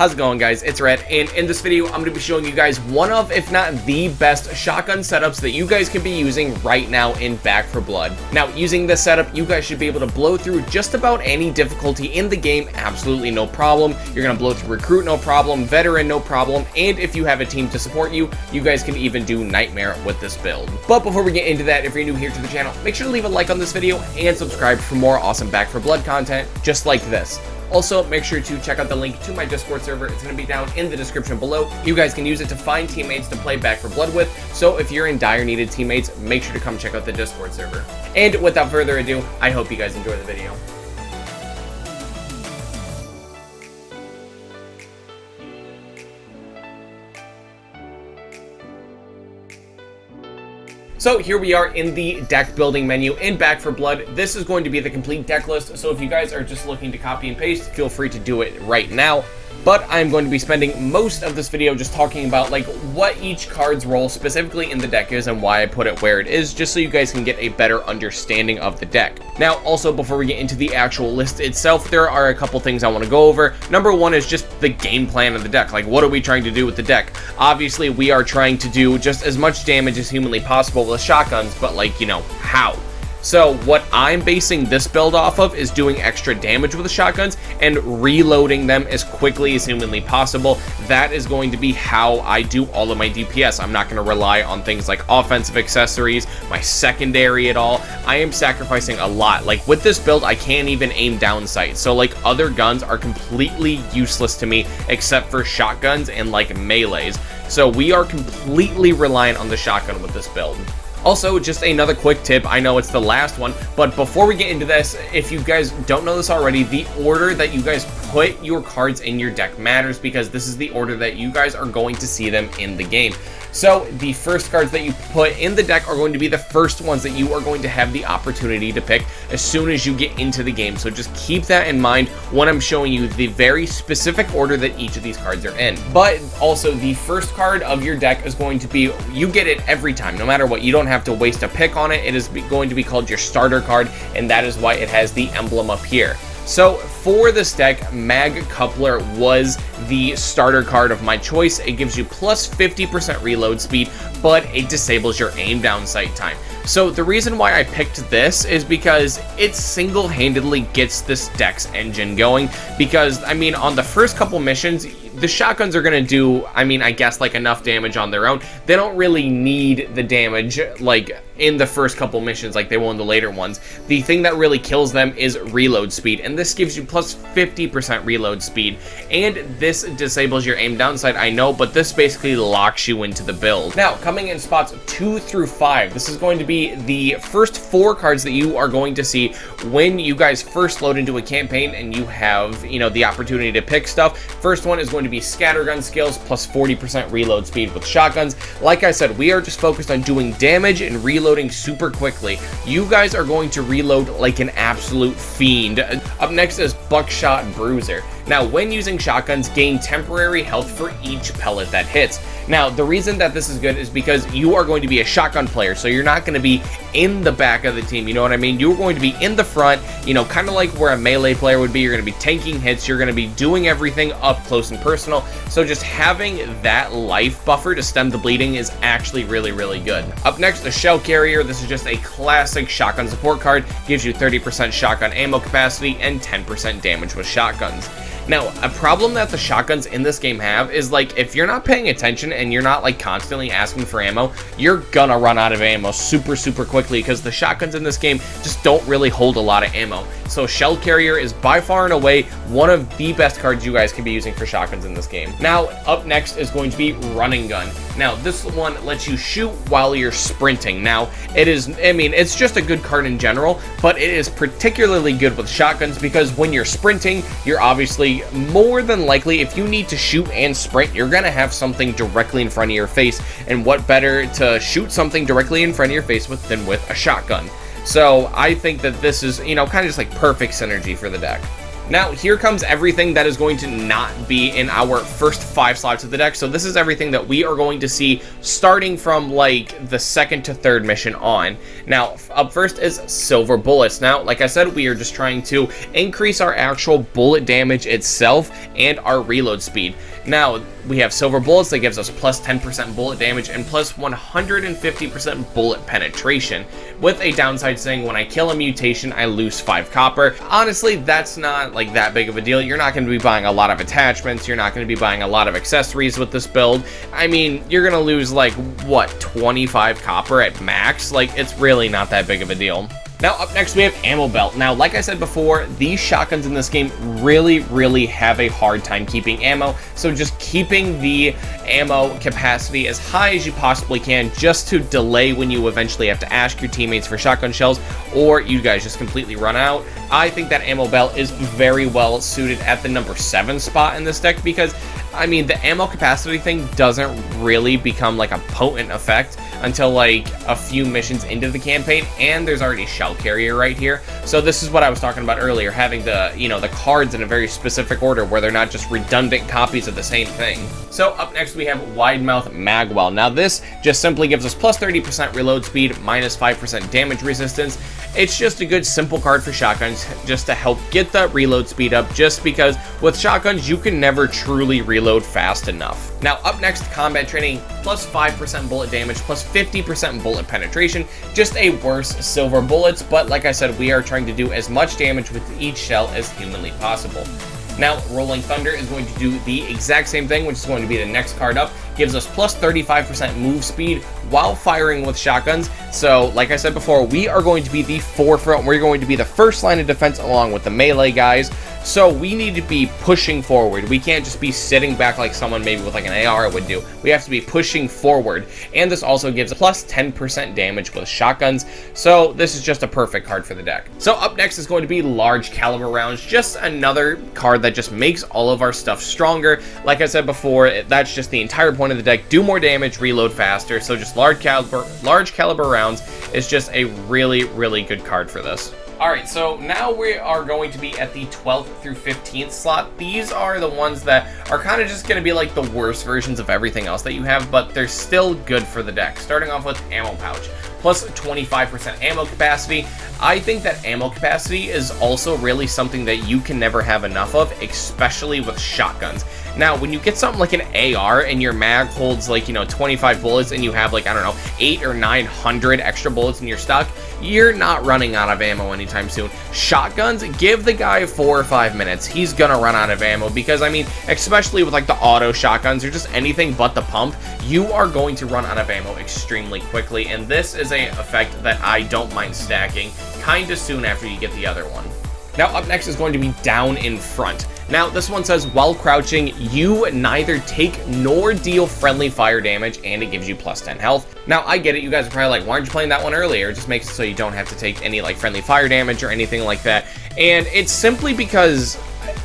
How's it going, guys? It's Red, and in this video I'm going to be showing you guys one of, if not the best shotgun setups that you guys can be using right now in Back 4 Blood. Now, using this setup, you guys should be able to blow through just about any difficulty in the game, absolutely no problem. You're going to blow through Recruit, no problem, Veteran, no problem, and if you have a team to support you, you guys can even do Nightmare with this build. But before we get into that, if you're new here to the channel, make sure to leave a like on this video and subscribe for more awesome Back 4 Blood content just like this. Also, make sure to check out the link to my Discord server. It's going to be down in the description below. You guys can use it to find teammates to play Back 4 Blood with, so if you're in dire need of teammates, make sure to come check out the Discord server. And without further ado, I hope you guys enjoy the video. So here we are in the deck building menu in Back 4 Blood. This is going to be the complete deck list, so if you guys are just looking to copy and paste, feel free to do it right now. But I'm going to be spending most of this video just talking about like what each card's role specifically in the deck is and why I put it where it is, just so you guys can get a better understanding of the deck. Now, also before we get into the actual list itself, there are a couple things I want to go over. Number one is just the game plan of the deck. Like, what are we trying to do with the deck? Obviously, we are trying to do just as much damage as humanly possible with shotguns, but like, you know, how? So what I'm basing this build off of is doing extra damage with the shotguns and reloading them as quickly as humanly possible. That is going to be how I do all of my DPS. I'm not going to rely on things like offensive accessories, my secondary at all. I am sacrificing a lot. Like with this build, I can't even aim down sight. So like other guns are completely useless to me except for shotguns and like melees. So we are completely reliant on the shotgun with this build. Also, just another quick tip, I know it's the last one, but before we get into this, if you guys don't know this already, the order that you guys put your cards in your deck matters because this is the order that you guys are going to see them in the game. So the first cards that you put in the deck are going to be the first ones that you are going to have the opportunity to pick as soon as you get into the game. So just keep that in mind when I'm showing you the very specific order that each of these cards are in. But also the first card of your deck is going to be, you get it every time, no matter what. You don't have to waste a pick on it. It is going to be called your starter card, and that is why it has the emblem up here. So for this deck, Mag Coupler was the starter card of my choice. It gives you plus 50% reload speed, but it disables your aim down sight time. So the reason why I picked this is because it single-handedly gets this deck's engine going, because, I mean, on the first couple missions, the shotguns are going to do, I mean, I guess, like, enough damage on their own. They don't really need the damage, like, in the first couple missions like they will in the later ones. The thing that really kills them is reload speed, and this gives you plus 50% reload speed. And this disables your aim downside, I know, but this basically locks you into the build. Now, coming in spots 2 through 5, this is going to be the first 4 cards that you are going to see when you guys first load into a campaign and you have, you know, the opportunity to pick stuff. First one is going to be Scattergun skills plus 40% reload speed with shotguns. Like I said, we are just focused on doing damage and reloading super quickly. You guys are going to reload like an absolute fiend. Up next is Buckshot Bruiser. Now, when using shotguns, gain temporary health for each pellet that hits. Now, the reason that this is good is because you are going to be a shotgun player, so you're not going to be in the back of the team, you know what I mean? You're going to be in the front, you know, kind of like where a melee player would be. You're going to be tanking hits, you're going to be doing everything up close and personal, so just having that life buffer to stem the bleeding is actually really, really good. Up next, the Shell Carrier. This is just a classic shotgun support card, gives you 30% shotgun ammo capacity and 10% damage with shotguns. Now, a problem that the shotguns in this game have is, like, if you're not paying attention and you're not, like, constantly asking for ammo, you're gonna run out of ammo super, super quickly because the shotguns in this game just don't really hold a lot of ammo. So Shell Carrier is by far and away one of the best cards you guys can be using for shotguns in this game. Now, up next is going to be Running Gun. Now, this one lets you shoot while you're sprinting. Now, it is, I mean, it's just a good card in general, but it is particularly good with shotguns because when you're sprinting, you're obviously more than likely, if you need to shoot and sprint, you're gonna have something directly in front of your face, and what better to shoot something directly in front of your face with than with a shotgun. So I think that this is, you know, kind of just like perfect synergy for the deck. Now, here comes everything that is going to not be in our first 5 slots of the deck. So this is everything that we are going to see starting from like the 2nd to 3rd mission on. Now, up first is Silver Bullets. Now, like I said, we are just trying to increase our actual bullet damage itself and our reload speed. Now, we have Silver Bullets that gives us plus 10% bullet damage and plus 150% bullet penetration, with a downside saying when I kill a mutation, I lose 5 copper. Honestly, that's not like that big of a deal. You're not going to be buying a lot of attachments. You're not going to be buying a lot of accessories with this build. I mean, you're going to lose like, what, 25 copper at max? Like, it's really not that big of a deal. Now, up next, we have Ammo Belt. Now, like I said before, these shotguns in this game really have a hard time keeping ammo, so just keeping the ammo capacity as high as you possibly can just to delay when you eventually have to ask your teammates for shotgun shells, or you guys just completely run out. I think that Ammo Belt is very well suited at the number 7 spot in this deck because, I mean, the ammo capacity thing doesn't really become like a potent effect until like a few missions into the campaign, and there's already shell carrier right here. So this is what I was talking about earlier, having the, you know, the cards in a very specific order where they're not just redundant copies of the same thing. So up next we have Widemouth Magwell. Now this just simply gives us plus 30% reload speed, minus 5% damage resistance. It's just a good simple card for shotguns just to help get that reload speed up, just because with shotguns you can never truly reload fast enough. Now up next, Combat Training, plus 5% bullet damage, plus 50% bullet penetration. Just a worse Silver Bullets, but like I said, we are trying to do as much damage with each shell as humanly possible. Now, Rolling Thunder is going to do the exact same thing, which is going to be the next card up. Gives us plus 35% move speed while firing with shotguns. So, like I said before, we are going to be the forefront. We're going to be the first line of defense along with the melee guys. So we need to be pushing forward. We can't just be sitting back like someone maybe with like an AR would do. We have to be pushing forward. And this also gives plus 10% damage with shotguns. So this is just a perfect card for the deck. So up next is going to be Large Caliber Rounds. Just another card that just makes all of our stuff stronger. Like I said before, that's just the entire point of the deck. Do more damage, reload faster. So just large caliber rounds is just a really good card for this. Alright, so now we are going to be at the 12th through 15th slot. These are the ones that are kind of just going to be like the worst versions of everything else that you have, but they're still good for the deck. Starting off with Ammo Pouch, plus 25% ammo capacity. I think that ammo capacity is also really something that you can never have enough of, especially with shotguns. Now, when you get something like an AR and your mag holds like, 25 bullets and you have like, I don't know, 800 or 900 extra bullets in your stock, you're not running out of ammo anytime soon. Shotguns, give the guy 4 or 5 minutes. He's gonna run out of ammo because, I mean, especially with like the auto shotguns or just anything but the pump, you are going to run out of ammo extremely quickly, and this is an effect that I don't mind stacking kinda soon after you get the other one. Now up next is going to be Down in Front. Now this one says, while crouching, you neither take nor deal friendly fire damage, and it gives you plus 10 health. Now I get it, you guys are probably like, why aren't you playing that one earlier? It just makes it so you don't have to take any like friendly fire damage or anything like that. And it's simply because,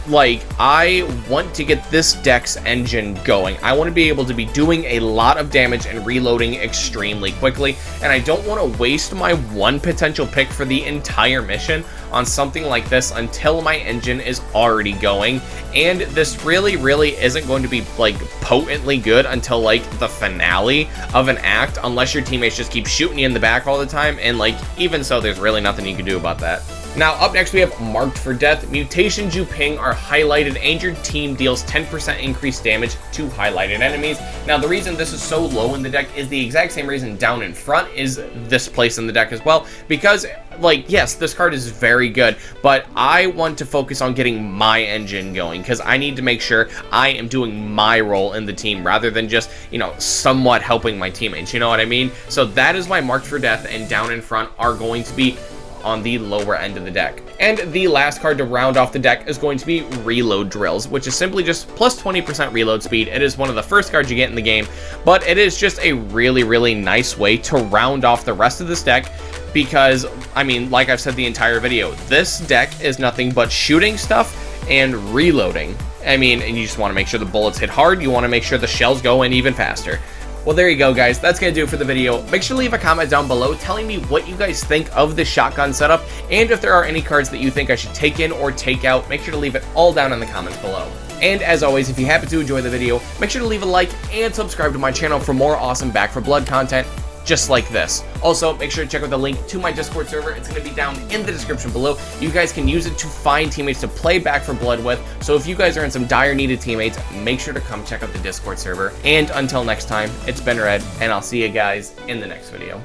like, I want to get this deck's engine going. I want to be able to be doing a lot of damage and reloading extremely quickly, and I don't want to waste my one potential pick for the entire mission on something like this until my engine is already going. And this really isn't going to be like potently good until like the finale of an act, unless your teammates just keep shooting you in the back all the time, and like, even so, there's really nothing you can do about that. Now, up next we have Marked for Death. Mutations you ping are highlighted, and your team deals 10% increased damage to highlighted enemies. Now, the reason this is so low in the deck is the exact same reason Down in Front is this place in the deck as well, because, like, yes, this card is very good, but I want to focus on getting my engine going, because I need to make sure I am doing my role in the team rather than just, somewhat helping my teammates, you know what I mean? So that is why Marked for Death and Down in Front are going to be on the lower end of the deck. And the last card to round off the deck is going to be Reload Drills, which is simply just plus 20% reload speed. It is one of the first cards you get in the game, but it is just a really nice way to round off the rest of this deck, because, I mean, like I've said the entire video, this deck is nothing but shooting stuff and reloading. I mean, and you just want to make sure the bullets hit hard, you want to make sure the shells go in even faster. Well, there you go, guys. That's going to do it for the video. Make sure to leave a comment down below telling me what you guys think of this shotgun setup, and if there are any cards that you think I should take in or take out, make sure to leave it all down in the comments below. And as always, if you happen to enjoy the video, make sure to leave a like and subscribe to my channel for more awesome Back 4 Blood content just like this. Also, make sure to check out the link to my Discord server. It's going to be down in the description below. You guys can use it to find teammates to play Back 4 Blood with. So if you guys are in some dire need of teammates, make sure to come check out the Discord server. And until next time, it's been Red, and I'll see you guys in the next video.